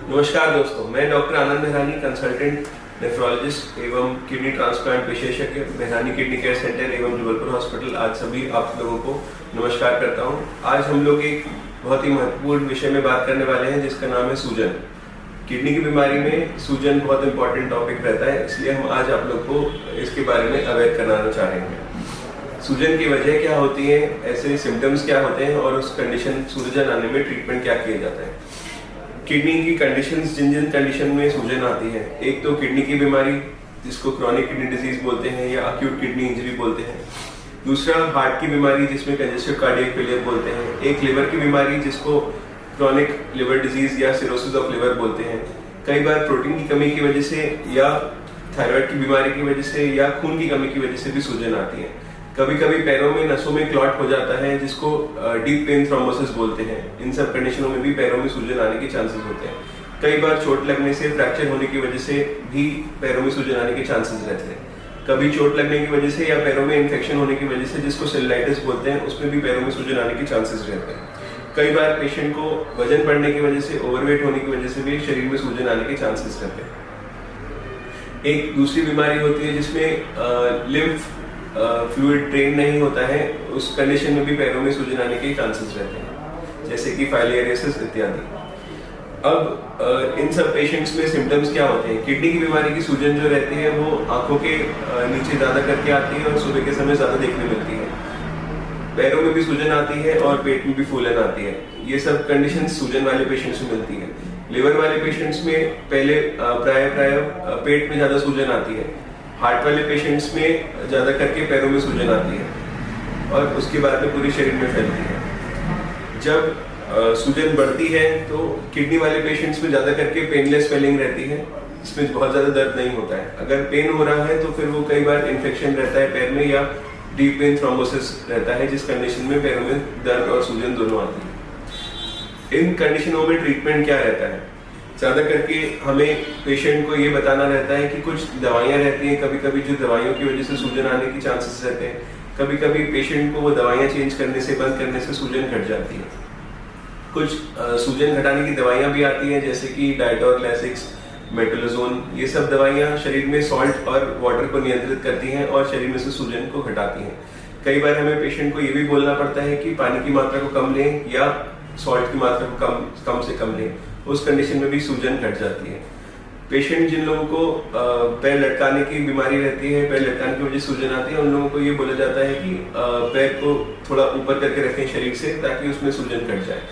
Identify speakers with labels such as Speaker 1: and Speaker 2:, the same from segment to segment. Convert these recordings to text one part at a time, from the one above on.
Speaker 1: नमस्कार दोस्तों, मैं डॉक्टर आनंद मेहरानी, कंसल्टेंट नेफ्रोलॉजिस्ट एवं किडनी ट्रांसप्लांट विशेषज्ञ, मेहरानी किडनी केयर सेंटर एवं जबलपुर हॉस्पिटल। आज सभी आप लोगों को नमस्कार करता हूं। आज हम लोग एक बहुत ही महत्वपूर्ण विषय में बात करने वाले हैं जिसका नाम है सूजन। किडनी की बीमारी में सूजन बहुत इंपॉर्टेंट टॉपिक रहता है, इसलिए हम आज आप लोग को इसके बारे में अवगत कराना चाहेंगे। सूजन की वजह क्या होती है, ऐसे सिम्टम्स क्या होते हैं और उस कंडीशन सूजन आने में ट्रीटमेंट क्या किया जाता है। किडनी की कंडीशंस, जिन कंडीशन में सूजन आती है, एक तो किडनी की बीमारी जिसको क्रॉनिक किडनी डिजीज बोलते हैं या अक्यूट किडनी इंजरी बोलते हैं। दूसरा हार्ट की बीमारी जिसमें कंजेस्टिव कार्डियक फेलियर बोलते हैं। एक लिवर की बीमारी जिसको क्रॉनिक लिवर डिजीज या सिरोसिस ऑफ लिवर बोलते हैं। कई बार प्रोटीन की कमी की वजह से या थायराइड की बीमारी की वजह से या खून की कमी की वजह से भी सूजन आती है। कभी कभी पैरों में नसों में क्लॉट हो जाता है जिसको डीप वेन थ्रोम्बोसिस बोलते हैं। इन सब कंडीशनों में भी पैरों में सूजन आने के चांसेस होते हैं। कई बार चोट लगने से, फ्रैक्चर होने की वजह से भी पैरों में सूजन आने के चांसेस रहते हैं। कभी चोट लगने की वजह से या पैरों में इन्फेक्शन होने की वजह से, जिसको सेल्युलाइटिस बोलते हैं, उसमें भी पैरों में सूजन आने के चांसेस रहते हैं। कई बार पेशेंट को वजन बढ़ने की वजह से, ओवरवेट होने की वजह से भी शरीर में सूजन आने के चांसेस रहते हैं। एक दूसरी बीमारी होती है जिसमें लिम्फ फ्लूइड ड्रेन नहीं होता है, उस कंडीशन में भी पैरों में सूजन आने के चांसेस रहते हैं, जैसे कि फाइलियरियासिस इत्यादि। अब इन सब पेशेंट्स में सिम्टम्स क्या होते हैं। किडनी की बीमारी की सूजन जो रहती है वो आंखों के नीचे ज्यादा करके आती है और सुबह के समय ज्यादा देखने मिलती है। पैरों में भी सूजन आती है और पेट में भी फूलन आती है। ये सब कंडीशन सूजन वाले पेशेंट्स में मिलती है। लिवर वाले पेशेंट्स में पहले प्राय पेट में ज्यादा सूजन आती है। हार्ट वाले पेशेंट्स में ज्यादा करके पैरों में सूजन आती है और उसके बाद में पूरे शरीर में फैलती है। जब सूजन बढ़ती है तो किडनी वाले पेशेंट्स में ज्यादा करके पेनलेस स्वेलिंग रहती है, इसमें बहुत ज्यादा दर्द नहीं होता है। अगर पेन हो रहा है तो फिर वो कई बार इन्फेक्शन रहता है पैर में या डीप वेन थ्रोम्बोसिस रहता है, जिस कंडीशन में पैरों में दर्द और सूजन दोनों आती है। इन कंडीशनों में ट्रीटमेंट क्या रहता है। ज्यादा करके हमें पेशेंट को ये बताना रहता है कि कुछ दवाइयां रहती हैं, कभी कभी जो दवाइयों की वजह से सूजन आने के चांसेस रहते हैं। कभी कभी पेशेंट को वो दवाइयां चेंज करने से, बंद करने से सूजन घट जाती है। कुछ सूजन घटाने की दवाइयां भी आती हैं, जैसे कि डाइटोर, लैसिक्स, मेट्रोलोजोन। ये सब दवाइयां शरीर में सॉल्ट और वाटर को नियंत्रित करती हैं और शरीर में से सूजन को घटाती हैं। कई बार हमें पेशेंट को ये भी बोलना पड़ता है कि पानी की मात्रा को कम लें या सॉल्ट की मात्रा को कम से कम लें, उस कंडीशन में भी सूजन घट जाती है। पेशेंट जिन लोगों को पैर लटकाने की बीमारी रहती है, पैर लटकाने की वजह से सूजन आती है, उन लोगों को ये बोला जाता है कि पैर को थोड़ा ऊपर करके रखें शरीर से, ताकि उसमें सूजन घट जाए।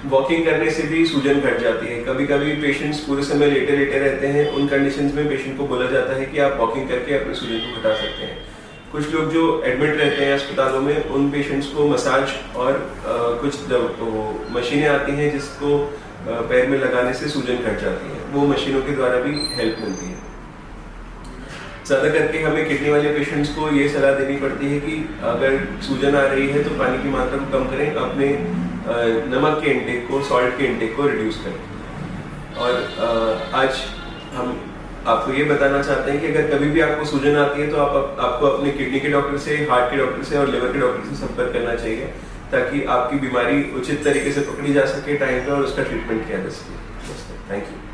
Speaker 1: वॉकिंग करने से भी सूजन घट जाती है। कभी कभी पेशेंट्स पूरे समय लेटे लेटे रहते हैं, उन कंडीशंस में पेशेंट को बोला जाता है कि आप वॉकिंग करके अपने सूजन को घटा सकते हैं। कुछ लोग जो एडमिट रहते हैं अस्पतालों में, उन पेशेंट्स को मसाज और कुछ मशीनें आती हैं जिसको पैर में लगाने से सूजन घट जाती है, वो मशीनों के द्वारा भी हेल्प मिलती है। ज्यादा करके हमें किडनी वाले पेशेंट्स को ये सलाह देनी पड़ती है कि अगर सूजन आ रही है तो पानी की मात्रा को कम करें, अपने नमक के इंटेक को, सॉल्ट के इंटेक को रिड्यूस करें। और आज हम आपको ये बताना चाहते हैं कि अगर कभी भी आपको सूजन आती है तो आपको अपने किडनी के डॉक्टर से, हार्ट के डॉक्टर से और लिवर के डॉक्टर से संपर्क करना चाहिए, ताकि आपकी बीमारी उचित तरीके से पकड़ी जा सके टाइम पर और उसका ट्रीटमेंट किया जा सके। Thank you.